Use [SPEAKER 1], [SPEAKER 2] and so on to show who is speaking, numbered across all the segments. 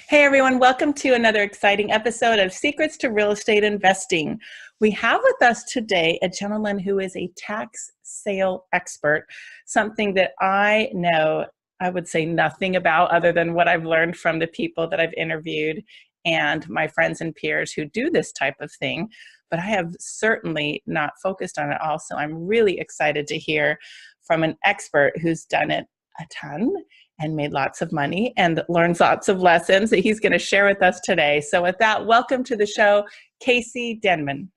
[SPEAKER 1] Hey everyone, welcome to another exciting episode of Secrets to Real Estate Investing. We have with us today a gentleman who is a tax sale expert, something that I know I would say nothing about other than what I've learned from the people that I've interviewed and my friends and peers who do this type of thing. But I have certainly not focused on it all, so I'm really excited to hear from an expert who's done it a ton and made lots of money and learns lots of lessons that he's going to share with us today. So with that, welcome to the show, Casey Denman.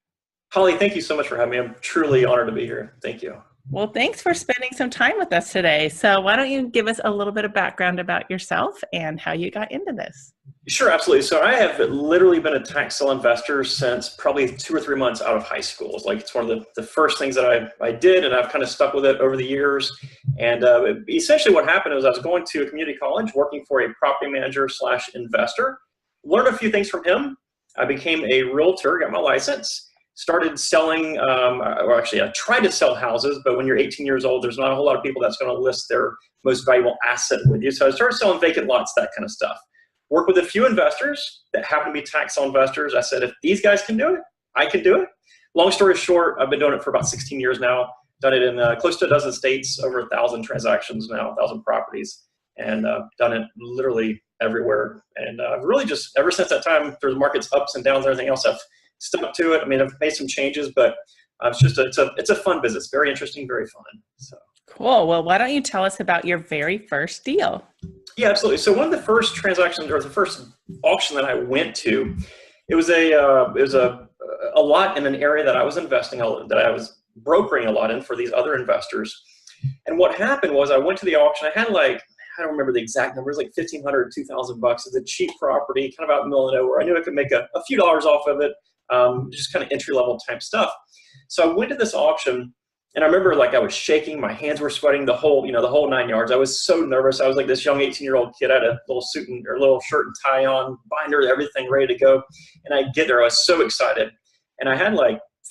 [SPEAKER 2] Holly, thank you so much for having me. I'm truly honored to be here. Thank you.
[SPEAKER 1] Well, thanks for spending some time with us today. So why don't you give us a little bit of background about yourself and how you got into this?
[SPEAKER 2] Sure, absolutely. So I have literally been a tax sale investor since probably 2 or 3 months out of high school. It's one of the first things that I did, and I've kind of stuck with it over the years. And essentially what happened was I was going to a community college working for a property manager / investor, learned a few things from him. I became a realtor, got my license, started selling, I tried to sell houses, but when you're 18 years old, there's not a whole lot of people that's going to list their most valuable asset with you. So I started selling vacant lots, that kind of stuff. Worked with a few investors that happen to be tax sale investors. I said, if these guys can do it, I can do it. Long story short, I've been doing it for about 16 years now. Done it in close to a dozen states, over 1,000 transactions now, 1,000 properties, and done it literally everywhere. And really just ever since that time, through the market's ups and downs and everything else, I've stuck to it. I mean, I've made some changes, but it's a fun business. Very interesting, very fun. So.
[SPEAKER 1] Cool. Well, why don't you tell us about your very first deal?
[SPEAKER 2] Yeah, absolutely. So one of the first transactions, or the first auction that I went to, it was a lot in an area that I was investing, that I was brokering a lot in for these other investors. And what happened was I went to the auction. I had I don't remember the exact number. It was like $1,500, $2,000. It's a cheap property, kind of out in the middle of nowhere. I knew I could make a few dollars off of it, just kind of entry-level type stuff. So I went to this auction. And I remember I was shaking, my hands were sweating, the whole 9 yards. I was so nervous. I was like this young 18-year-old kid. I had a little suit or little shirt and tie on, binder, everything ready to go. And I get there, I was so excited. And I had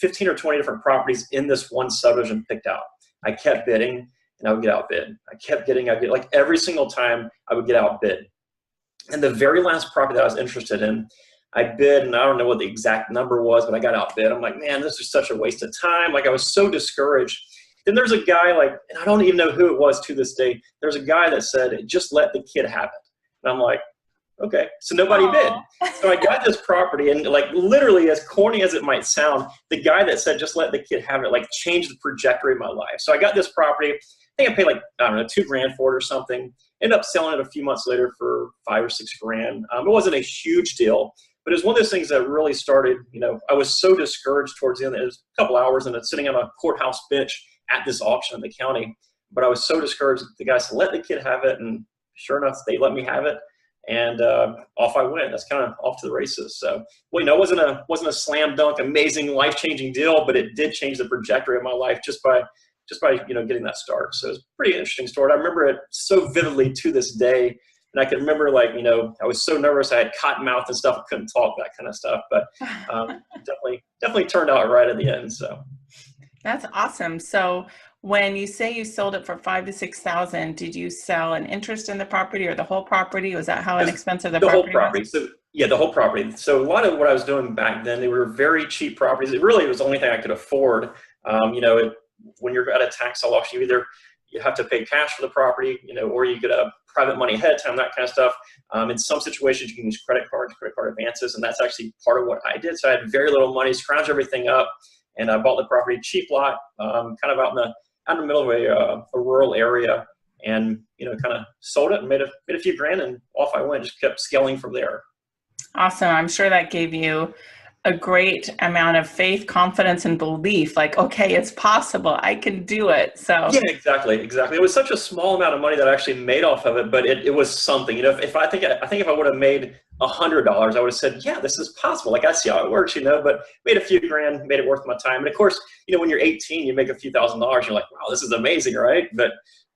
[SPEAKER 2] 15 or 20 different properties in this one subdivision picked out. I kept bidding and I would get outbid. I kept getting outbid. Every single time I would get outbid. And the very last property that I was interested in, I bid, and I don't know what the exact number was, but I got outbid. I'm like, man, this is such a waste of time. I was so discouraged. Then there's a guy and I don't even know who it was to this day. There's a guy that said, just let the kid have it. And I'm like, okay. So nobody bid. So I got this property, and literally, as corny as it might sound, the guy that said, just let the kid have it, changed the trajectory of my life. So I got this property. I think I paid I don't know, $2,000 for it or something. Ended up selling it a few months later for $5,000 or $6,000. It wasn't a huge deal. But it was one of those things that really started, I was so discouraged towards the end. It was a couple hours and it's sitting on a courthouse bench at this auction in the county. But I was so discouraged. The guy said, let the kid have it. And sure enough, they let me have it. And off I went. That's kind of off to the races. So, it wasn't a slam dunk, amazing, life-changing deal, but it did change the trajectory of my life just by getting that start. So it's a pretty interesting story. I remember it so vividly to this day. And I can remember, I was so nervous. I had cotton mouth and stuff. I couldn't talk, that kind of stuff. But definitely turned out right at the end. So
[SPEAKER 1] that's awesome. So when you say you sold it for $5,000 to $6,000, did you sell an interest in the property or the whole property? Was that how inexpensive the property was?
[SPEAKER 2] The whole property. So yeah, the whole property. So a lot of what I was doing back then, they were very cheap properties. It really was the only thing I could afford. When you're at a tax sale auction, you have to pay cash for the property, or you get a private money ahead of time, that kind of stuff. In some situations, you can use credit card advances, and that's actually part of what I did. So I had very little money, scrounged everything up, and I bought the property, cheap lot, kind of out in the middle of a rural area, and kind of sold it and made a few grand, and off I went. Just kept scaling from there.
[SPEAKER 1] Awesome. I'm sure that gave you a great amount of faith, confidence, and belief. Okay, it's possible. I can do it. So
[SPEAKER 2] yeah, exactly. It was such a small amount of money that I actually made off of it, but it was something. If I think if I would have made $100, I would have said, yeah, this is possible. I see how it works, but made a few grand, made it worth my time. And of course, when you're 18, you make a few $1,000s. You're like, wow, this is amazing, right? But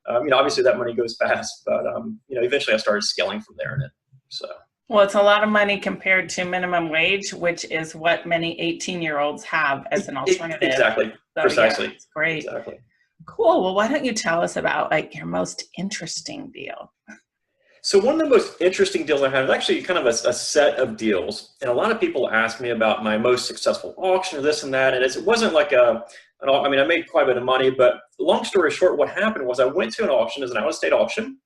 [SPEAKER 2] obviously that money goes fast. But eventually I started scaling from there.
[SPEAKER 1] Well, it's a lot of money compared to minimum wage, which is what many 18-year-olds have as an alternative.
[SPEAKER 2] Exactly.
[SPEAKER 1] So,
[SPEAKER 2] Precisely.
[SPEAKER 1] Yeah, it's great.
[SPEAKER 2] Exactly.
[SPEAKER 1] Cool. Well, why don't you tell us about your most interesting deal?
[SPEAKER 2] So one of the most interesting deals I had is actually kind of a set of deals. And a lot of people ask me about my most successful auction or this and that. And it wasn't like I mean, I made quite a bit of money, but long story short, what happened was I went to an auction, as an out-of-state auction,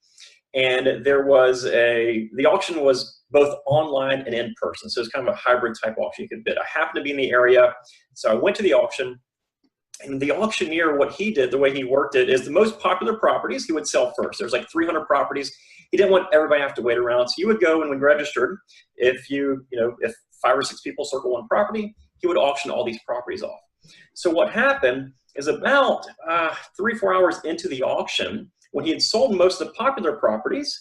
[SPEAKER 2] and the auction was both online and in person. So it was kind of a hybrid type auction you could bid. I happened to be in the area, so I went to the auction. And the auctioneer, what he did, the way he worked it, is the most popular properties he would sell first. There's like 300 properties. He didn't want everybody to have to wait around. So you would go and when registered, if 5 or 6 people circle one property, he would auction all these properties off. So what happened is about 3 or 4 hours into the auction, when he had sold most of the popular properties,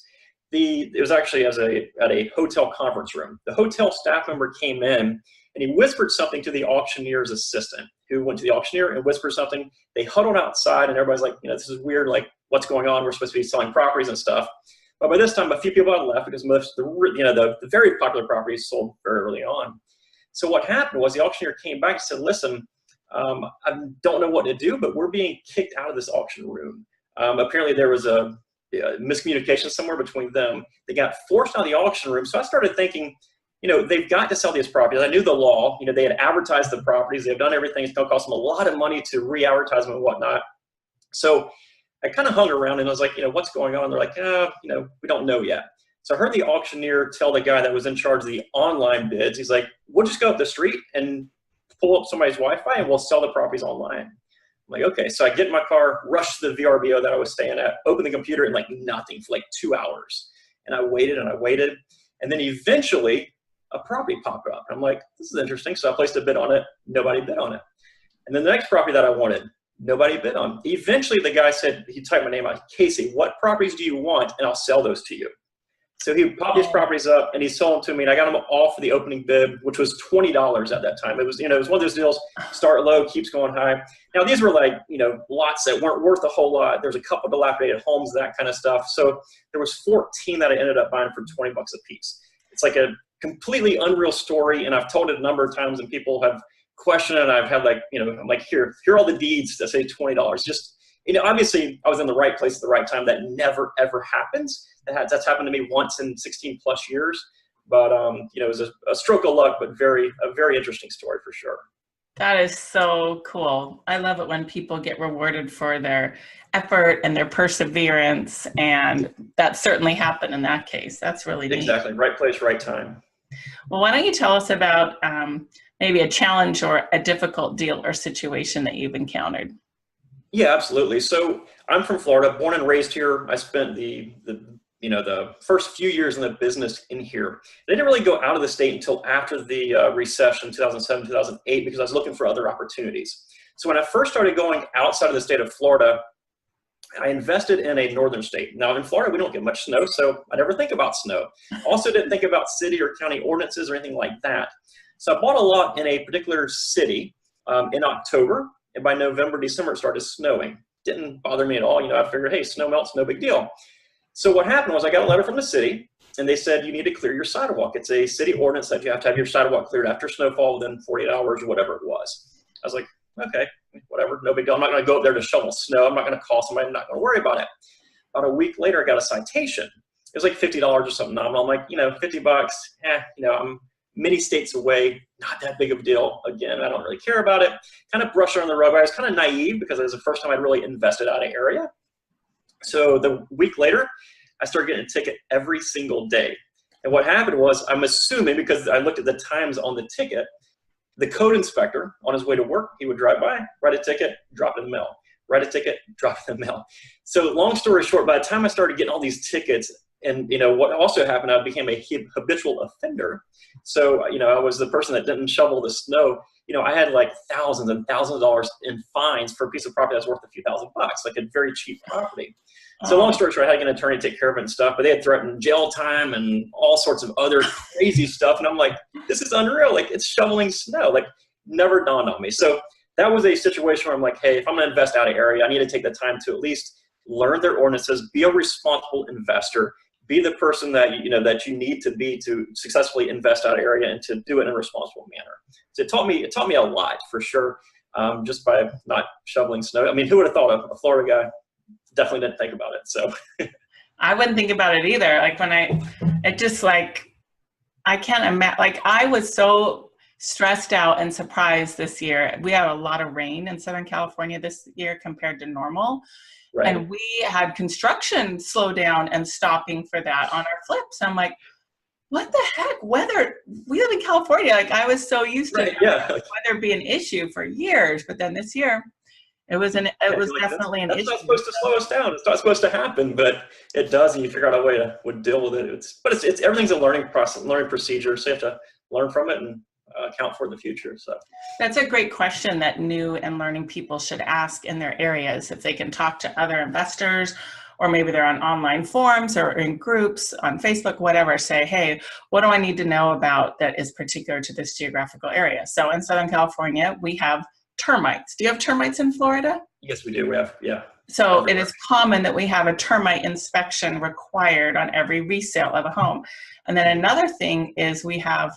[SPEAKER 2] it was actually at a hotel conference room. The hotel staff member came in and he whispered something to the auctioneer's assistant, who went to the auctioneer and whispered something. They huddled outside and everybody's like, this is weird, like what's going on? We're supposed to be selling properties and stuff. But by this time, a few people had left because most of the very popular properties sold very early on. So what happened was the auctioneer came back and said, listen, I don't know what to do, but we're being kicked out of this auction room. Apparently there was a miscommunication somewhere between them. They got forced out of the auction room. So I started thinking, they've got to sell these properties. I knew the law. They had advertised the properties. They've done everything. It's going to cost them a lot of money to re-advertise them and whatnot. So I kind of hung around and I was like, what's going on? And they're like, we don't know yet. So I heard the auctioneer tell the guy that was in charge of the online bids, he's like, we'll just go up the street and pull up somebody's Wi-Fi and we'll sell the properties online. I'm like, okay. So I get in my car, rush to the VRBO that I was staying at, open the computer, and like nothing for like 2 hours. And I waited and I waited. And then eventually a property popped up. I'm like, this is interesting. So I placed a bid on it. Nobody bid on it. And then the next property that I wanted, nobody bid on. Eventually the guy said, he typed my name out, Casey, what properties do you want? And I'll sell those to you. So he popped these properties up and he sold them to me, and I got them all for the opening bid, which was $20 at that time. It was, it was one of those deals, start low, keeps going high. Now these were like, lots that weren't worth a whole lot. There's a couple dilapidated homes, that kind of stuff. So there was 14 that I ended up buying for 20 bucks a piece. It's like a completely unreal story, and I've told it a number of times and people have questioned it, and I've had like, I'm like, here are all the deeds that say $20. Just, obviously I was in the right place at the right time. That never, ever happens. That's happened to me once in 16 plus years. But, it was a stroke of luck, but a very interesting story for sure.
[SPEAKER 1] That is so cool. I love it when people get rewarded for their effort and their perseverance. And that certainly happened in that case. That's really neat.
[SPEAKER 2] Exactly. Right place, right time.
[SPEAKER 1] Well, why don't you tell us about maybe a challenge or a difficult deal or situation that you've encountered?
[SPEAKER 2] Yeah, absolutely. So I'm from Florida, born and raised here. I spent the first few years in the business in here. I didn't really go out of the state until after the recession, 2007, 2008, because I was looking for other opportunities. So when I first started going outside of the state of Florida, I invested in a northern state. Now in Florida, we don't get much snow, so I never think about snow. Also didn't think about city or county ordinances or anything like that. So I bought a lot in a particular city in October, and by November, December, it started snowing. Didn't bother me at all. I figured, hey, snow melts, no big deal. So what happened was I got a letter from the city, and they said you need to clear your sidewalk. It's a city ordinance that you have to have your sidewalk cleared after snowfall within 48 hours or whatever it was. I was like, okay, whatever, no big deal. I'm not going to go up there to shovel snow. I'm not going to call somebody. I'm not going to worry about it. About a week later, I got a citation. It was like $50 or something nominal. I'm like, $50, I'm many states away, not that big of a deal. Again, I don't really care about it. Kind of brushed on the rug. I was kind of naive because it was the first time I'd really invested out of area. So the week later, I started getting a ticket every single day. And what happened was, I'm assuming, because I looked at the times on the ticket, the code inspector on his way to work, he would drive by, write a ticket, drop it in the mail. Write a ticket, drop it in the mail. So long story short, by the time I started getting all these tickets, and what also happened, I became a habitual offender. So, I was the person that didn't shovel the snow. I had like thousands and thousands of dollars in fines for a piece of property that's worth a few $1,000, like a very cheap property. So long story short, I had to get an attorney to take care of it and stuff, but they had threatened jail time and all sorts of other crazy stuff. And I'm like, this is unreal. Like, it's shoveling snow. Like, never dawned on me. So that was a situation where I'm like, hey, if I'm going to invest out of area, I need to take the time to at least learn their ordinances, be a responsible investor, be the person that that you need to be to successfully invest out of area and to do it in a responsible manner. So it taught me a lot for sure, just by not shoveling snow. I mean, who would have thought a Florida guy? Definitely didn't think about it. So
[SPEAKER 1] I wouldn't think about it either. Like it just like, I can't imagine, like I was so stressed out and surprised this year. We had a lot of rain in Southern California this year compared to normal.
[SPEAKER 2] Right.
[SPEAKER 1] And we had construction slow down and stopping for that on our flips. I'm like, what the heck? Weather, we live in California. Like I was so used to
[SPEAKER 2] Right. Yeah.
[SPEAKER 1] weather be an issue for years, but then this year it was
[SPEAKER 2] Yeah,
[SPEAKER 1] was
[SPEAKER 2] you're like,
[SPEAKER 1] definitely an
[SPEAKER 2] that's
[SPEAKER 1] issue.
[SPEAKER 2] not supposed to slow us down. It's not supposed to happen, but it does, and you figure out a way to would deal with it. It's everything's a learning process, learning procedure. So you have to learn from it and account for it in the future. So
[SPEAKER 1] That's a great question that new and learning people should ask in their areas. If they can talk to other investors, or maybe they're on online forums or in groups on Facebook, whatever, say, hey, what do I need to know about that is particular to this geographical area? So in Southern California, we have termites. Do you have termites in Florida?
[SPEAKER 2] yes, we do. We have, yeah.
[SPEAKER 1] So
[SPEAKER 2] Everywhere.
[SPEAKER 1] it is common that we have a termite inspection required on every resale of a home. And then another thing is we have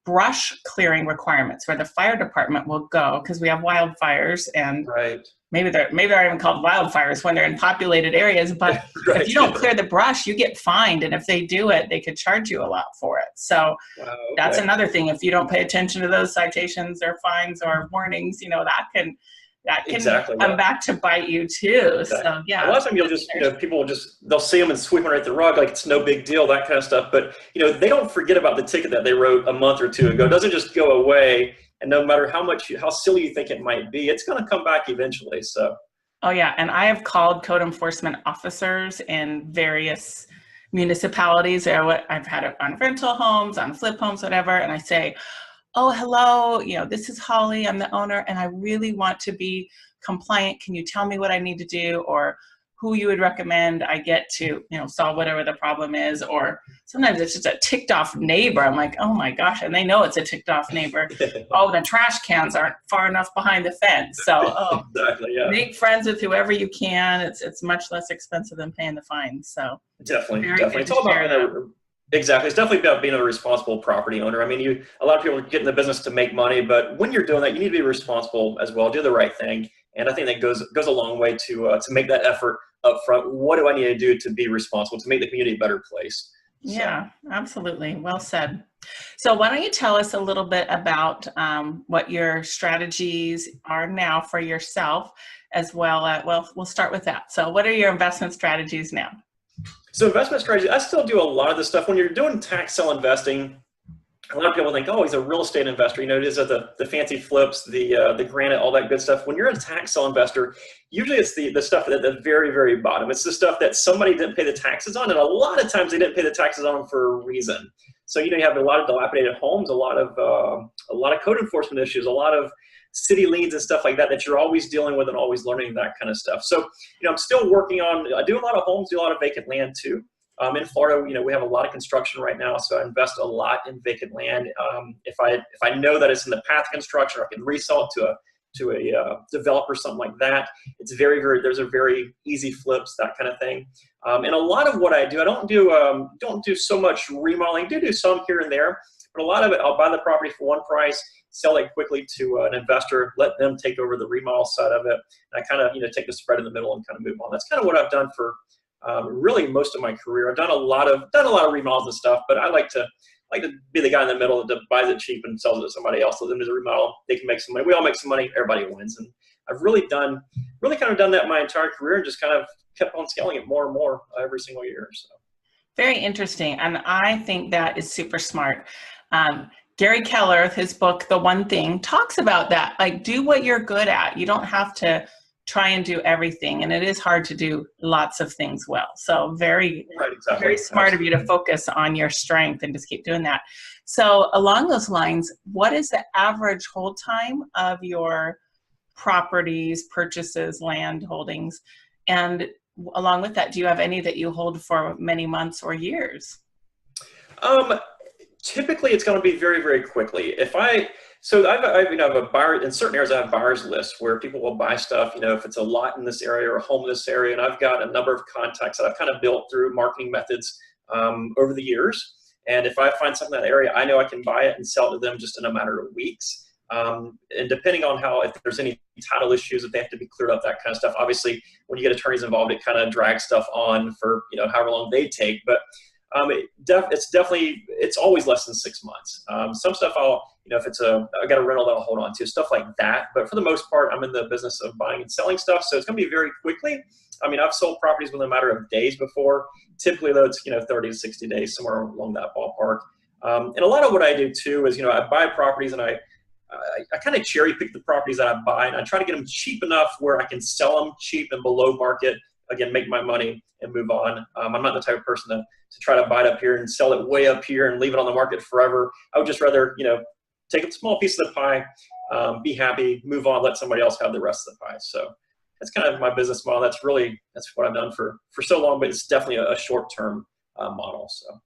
[SPEAKER 1] brush clearing requirements where the fire department will go, because we have wildfires, and
[SPEAKER 2] Right.
[SPEAKER 1] maybe they're even called wildfires when they're in populated areas, but
[SPEAKER 2] Right.
[SPEAKER 1] if you don't clear the brush, you get fined, and if they do it, they could charge you a lot for it. So
[SPEAKER 2] Wow,
[SPEAKER 1] that's
[SPEAKER 2] okay.
[SPEAKER 1] another thing. If you don't pay attention to those citations or fines or warnings, that can
[SPEAKER 2] Exactly.
[SPEAKER 1] come
[SPEAKER 2] Yeah.
[SPEAKER 1] back to bite you too.
[SPEAKER 2] Exactly.
[SPEAKER 1] So
[SPEAKER 2] A
[SPEAKER 1] yeah.
[SPEAKER 2] lot of times you'll just, people will just, they'll see them and sweep them right the rug like it's no big deal, that kind of stuff. But, they don't forget about the ticket that they wrote a month or two ago. It doesn't just go away. And no matter how silly you think it might be, it's going to come back eventually. So.
[SPEAKER 1] Oh yeah, and I have called code enforcement officers in various municipalities, or what I've had it on rental homes, on flip homes, whatever, and I say, oh, hello, this is Holly, I'm the owner, and I really want to be compliant. Can you tell me what I need to do, or who you would recommend I get to, solve whatever the problem is? Or sometimes it's just a ticked off neighbor. I'm like, oh my gosh, and they know it's a ticked off neighbor. Oh, the trash cans aren't far enough behind the fence. So,
[SPEAKER 2] Exactly. Yeah.
[SPEAKER 1] make friends with whoever you can. It's much less expensive than paying the fine. So
[SPEAKER 2] Definitely.
[SPEAKER 1] very
[SPEAKER 2] Definitely.
[SPEAKER 1] good
[SPEAKER 2] It's
[SPEAKER 1] to
[SPEAKER 2] all
[SPEAKER 1] share that.
[SPEAKER 2] about exactly. It's definitely about being a responsible property owner. I mean, a lot of people get in the business to make money, but when you're doing that, you need to be responsible as well. Do the right thing, and I think that goes a long way to make that effort up front. What do I need to do to be responsible to make the community a better place? So.
[SPEAKER 1] Yeah, absolutely. Well said. So why don't you tell us a little bit about what your strategies are now for yourself, as well as, well, we'll start with that. So what are your investment strategies now?
[SPEAKER 2] So investment strategy, I still do a lot of this stuff. When you're doing tax sale investing, a lot of people think, oh, he's a real estate investor. It is the fancy flips, the granite, all that good stuff. When you're a tax sale investor, usually it's the stuff at the very, very bottom. It's the stuff that somebody didn't pay the taxes on, and a lot of times they didn't pay the taxes on them for a reason. So you have a lot of dilapidated homes, a lot of code enforcement issues, a lot of city liens and stuff like that you're always dealing with and always learning that kind of stuff. So I'm still working on. I do a lot of homes, do a lot of vacant land too. In Florida, we have a lot of construction right now, so I invest a lot in vacant land. If I know that it's in the path of construction, or I can resell it to a developer, something like that. It's very, very. There's a very easy flips, that kind of thing. And a lot of what I do, I don't do so much remodeling. I do some here and there, but a lot of it, I'll buy the property for one price, sell it quickly to an investor, let them take over the remodel side of it. And I kind of take the spread in the middle and kind of move on. That's kind of what I've done for. Really most of my career. I've done a lot of remodels and stuff, but I like to be the guy in the middle that buys it cheap and sells it to somebody else. So them as a remodel, they can make some money. We all make some money. Everybody wins. And I've really kind of done that my entire career, and just kind of kept on scaling it more and more every single year. So.
[SPEAKER 1] Very interesting, and I think that is super smart. Gary Keller, his book, The One Thing, talks about that. Like, do what you're good at. You don't have to try and do everything, and it is hard to do lots of things well. So very,
[SPEAKER 2] right, exactly.
[SPEAKER 1] Very smart of you to focus on your strength and just keep doing that. So along those lines, what is the average hold time of your properties, purchases, land holdings? And along with that, do you have any that you hold for many months or years?
[SPEAKER 2] Typically, it's going to be very, very quickly. So I have a buyer in certain areas. I have buyers lists where people will buy stuff. If it's a lot in this area or a home in this area, and I've got a number of contacts that I've kind of built through marketing methods over the years. And if I find something in that area, I know I can buy it and sell it to them just in a matter of weeks. And depending on if there's any title issues, if they have to be cleared up, that kind of stuff. Obviously, when you get attorneys involved, it kind of drags stuff on for, however long they take. But it's always less than 6 months. Some stuff if I got a rental that I'll hold on to, stuff like that. But for the most part, I'm in the business of buying and selling stuff. So it's going to be very quickly. I mean, I've sold properties within a matter of days before. Typically, though, it's 30 to 60 days, somewhere along that ballpark. And a lot of what I do too is, I buy properties and I kind of cherry pick the properties that I buy, and I try to get them cheap enough where I can sell them cheap and below market. Again, make my money and move on. I'm not the type of person to try to buy it up here and sell it way up here and leave it on the market forever. I would just rather, take a small piece of the pie, be happy, move on, let somebody else have the rest of the pie. So that's kind of my business model. That's what I've done for so long, but it's definitely a short-term model. So.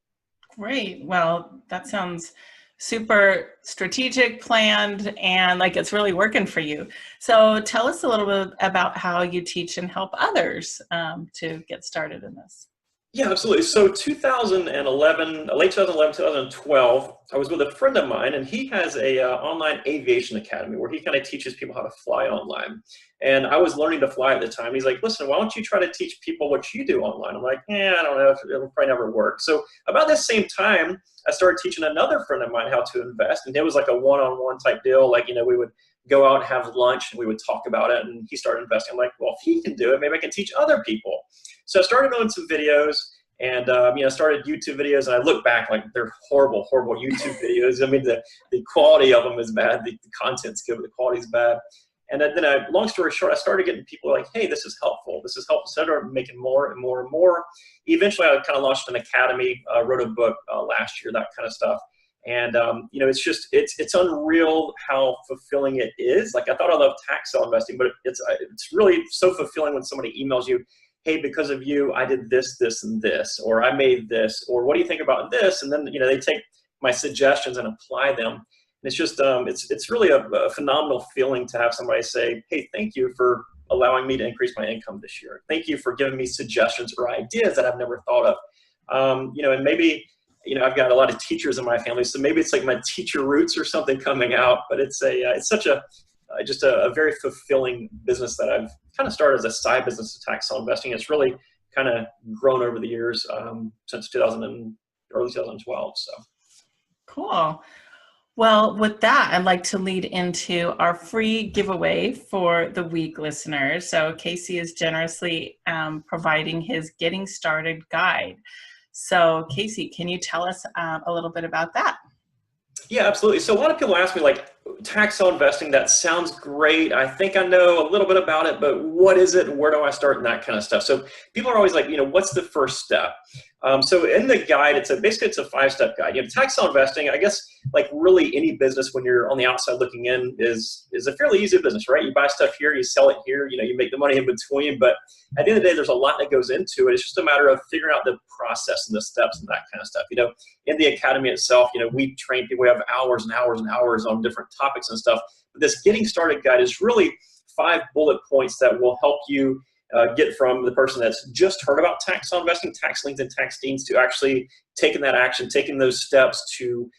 [SPEAKER 1] Great. Well, that sounds super strategic, planned, and like it's really working for you. So tell us a little bit about how you teach and help others to get started in this.
[SPEAKER 2] Yeah, absolutely. So 2011, late 2011, 2012, I was with a friend of mine, and he has a online aviation academy where he kind of teaches people how to fly online. And I was learning to fly at the time. He's like, listen, why don't you try to teach people what you do online? I'm like, I don't know. It'll probably never work. So about this same time, I started teaching another friend of mine how to invest. And it was like a one-on-one type deal. Like, we would go out and have lunch and we would talk about it. And he started investing. I'm like, well, if he can do it, maybe I can teach other people. So I started doing some videos and, started YouTube videos. And I look back, like, they're horrible, horrible YouTube videos. I mean, the quality of them is bad. The content's good, but the quality's bad. And then, long story short, I started getting people like, hey, this is helpful. This is helpful. So I started making more and more and more. Eventually, I kind of launched an academy, wrote a book last year, that kind of stuff. And, it's unreal how fulfilling it is. Like, I thought I loved tax sale investing, but it's really so fulfilling when somebody emails you, hey, because of you, I did this, this, and this, or I made this, or what do you think about this? And then, they take my suggestions and apply them. And it's just, it's really a phenomenal feeling to have somebody say, hey, thank you for allowing me to increase my income this year. Thank you for giving me suggestions or ideas that I've never thought of. And maybe, I've got a lot of teachers in my family, so maybe it's like my teacher roots or something coming out, but it's such a very fulfilling business that I've kind of started as a side business of tax sale investing. It's really kind of grown over the years since early 2012. So
[SPEAKER 1] cool. Well, with that, I'd like to lead into our free giveaway for the week, listeners. So Casey is generously providing his Getting Started guide. So Casey, can you tell us a little bit about that?
[SPEAKER 2] Yeah, absolutely. So a lot of people ask me, like, tax sale investing, that sounds great. I think I know a little bit about it, but what is it? Where do I start? And that kind of stuff. So people are always like, what's the first step? So in the guide, it's a 5-step guide. Tax sale investing, I guess, like really any business when you're on the outside looking in is a fairly easy business, right? You buy stuff here, you sell it here, you make the money in between. But at the end of the day, there's a lot that goes into it. It's just a matter of figuring out the process and the steps and that kind of stuff. In the academy itself, we train people. We have hours and hours and hours on different topics and stuff. But this Getting Started guide is really 5 bullet points that will help you get from the person that's just heard about tax sale investing, tax liens and tax deeds, to actually taking that action, taking those steps to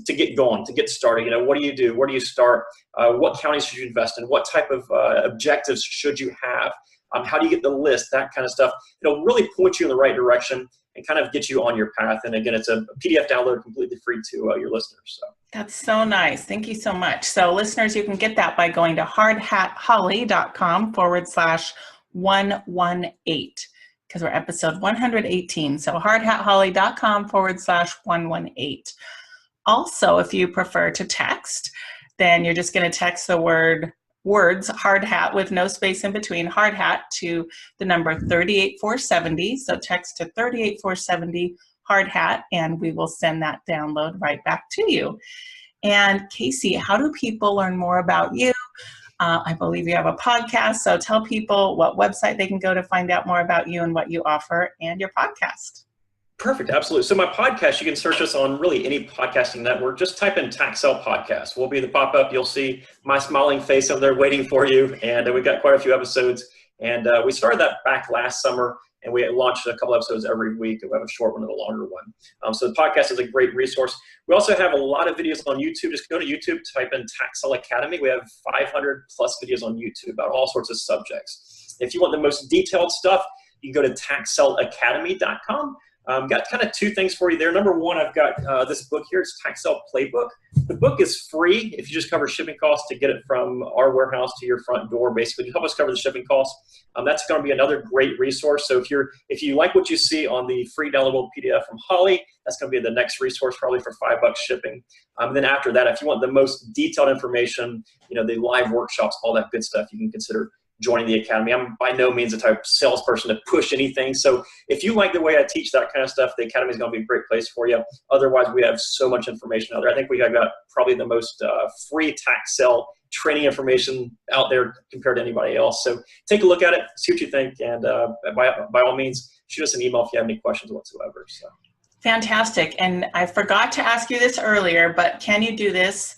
[SPEAKER 2] get going, to get started. What do you do? Where do you start? What counties should you invest in? What type of objectives should you have? How do you get the list? That kind of stuff. It'll really point you in the right direction and kind of get you on your path. And again, it's a PDF download completely free to your listeners. So.
[SPEAKER 1] That's so nice. Thank you so much. So listeners, you can get that by going to hardhatholly.com/118, because we're episode 118. So hardhatholly.com/118. Also, if you prefer to text, then you're just going to text the words hard hat with no space in between, hard hat, to the number 38470. So text to 38470 hard hat, and we will send that download right back to you. And Casey, how do people learn more about you? I believe you have a podcast, so tell people what website they can go to find out more about you and what you offer and your podcast.
[SPEAKER 2] Perfect. Absolutely. So my podcast, you can search us on really any podcasting network. Just type in Tax Sale Podcast. We'll be the pop-up. You'll see my smiling face over there waiting for you. And we've got quite a few episodes And we started that back last summer, and we launched a couple episodes every week. We have a short one and a longer one. So the podcast is a great resource. We also have a lot of videos on YouTube. Just go to YouTube, type in Tax Sell Academy. We have 500 plus videos on YouTube about all sorts of subjects. If you want the most detailed stuff, you can go to taxsellacademy.com. Got kind of two things for you there. Number one, I've got this book here. It's Tax Sell Playbook. The book is free if you just cover shipping costs to get it from our warehouse to your front door. Basically, you help us cover the shipping costs. That's going to be another great resource. So if you like what you see on the free downloadable PDF from Holly, that's going to be the next resource, probably for $5 shipping. Then after that, if you want the most detailed information, the live workshops, all that good stuff, you can consider joining the Academy. I'm by no means the type of salesperson to push anything. So if you like the way I teach that kind of stuff, the Academy is going to be a great place for you. Otherwise, we have so much information out there. I think we have got probably the most free tax sell training information out there compared to anybody else. So take a look at it, see what you think, and by all means, shoot us an email if you have any questions whatsoever. So.
[SPEAKER 1] Fantastic. And I forgot to ask you this earlier, but can you do this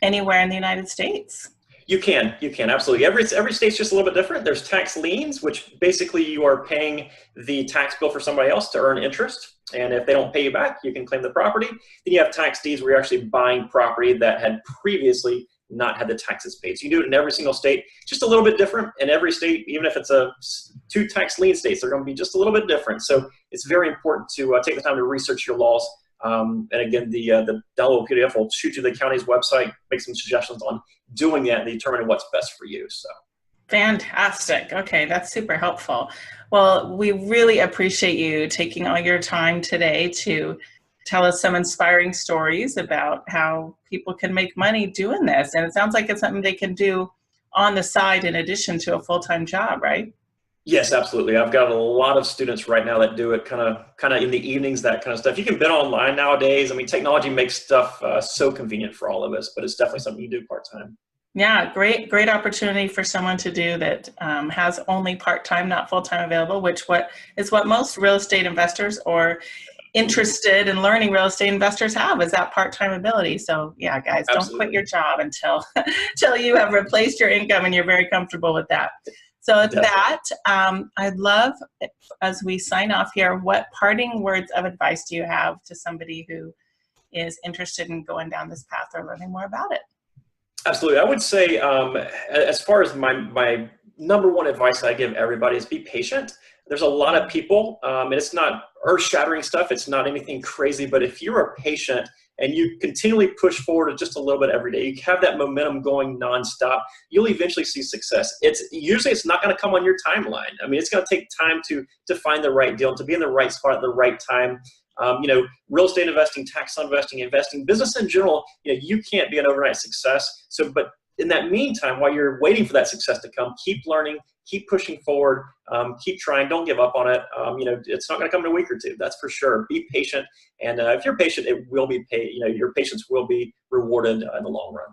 [SPEAKER 1] anywhere in the United States?
[SPEAKER 2] You can, absolutely. Every state's just a little bit different. There's tax liens, which basically you are paying the tax bill for somebody else to earn interest. And if they don't pay you back, you can claim the property. Then you have tax deeds where you're actually buying property that had previously not had the taxes paid. So you do it in every single state, just a little bit different in every state. Even if it's two tax lien states, they're going to be just a little bit different. So it's very important to take the time to research your laws. And again, the downloadable PDF will shoot you to the county's website, make some suggestions on doing that, and determine what's best for you. So.
[SPEAKER 1] Fantastic. Okay, that's super helpful. Well, we really appreciate you taking all your time today to tell us some inspiring stories about how people can make money doing this. And it sounds like it's something they can do on the side in addition to a full-time job, right?
[SPEAKER 2] Yes, absolutely. I've got a lot of students right now that do it kind of in the evenings, that kind of stuff. You can bid online nowadays. I mean, technology makes stuff so convenient for all of us, but it's definitely something you do part-time.
[SPEAKER 1] Yeah, great opportunity for someone to do that has only part-time, not full-time available, which is what most real estate investors or interested in learning real estate investors have, is that part-time ability. So yeah, guys,
[SPEAKER 2] Absolutely.
[SPEAKER 1] Don't quit your job until you have replaced your income and you're very comfortable with that. So with that, I'd love, as we sign off here, what parting words of advice do you have to somebody who is interested in going down this path or learning more about it?
[SPEAKER 2] Absolutely. I would say, as far as my number one advice I give everybody is be patient. There's a lot of people, and it's not earth-shattering stuff. It's not anything crazy, but if you are patient and you continually push forward just a little bit every day, you have that momentum going nonstop, you'll eventually see success. It's not going to come on your timeline. I mean, it's going to take time to find the right deal, to be in the right spot at the right time. Real estate investing, tax investing, business in general, you can't be an overnight success. But in that meantime, while you're waiting for that success to come, keep learning, keep pushing forward, keep trying, don't give up on it. It's not going to come in a week or two, that's for sure. Be patient, and if you're patient, it will be paid. Your patience will be rewarded in the long run.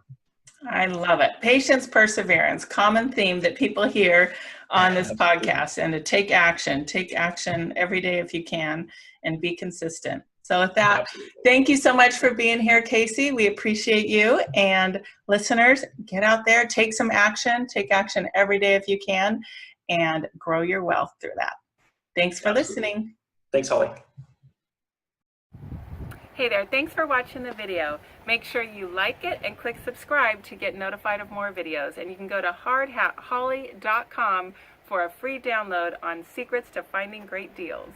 [SPEAKER 1] I love it. Patience, perseverance, common theme that people hear on this podcast, and to take action every day if you can, and be consistent. So with that, Thank you so much for being here, Casey. We appreciate you. And listeners, get out there, take some action, take action every day if you can, and grow your wealth through that. Thanks for listening.
[SPEAKER 2] Thanks, Holly.
[SPEAKER 1] Hey there, thanks for watching the video. Make sure you like it and click subscribe to get notified of more videos. And you can go to hardhatholly.com for a free download on secrets to finding great deals.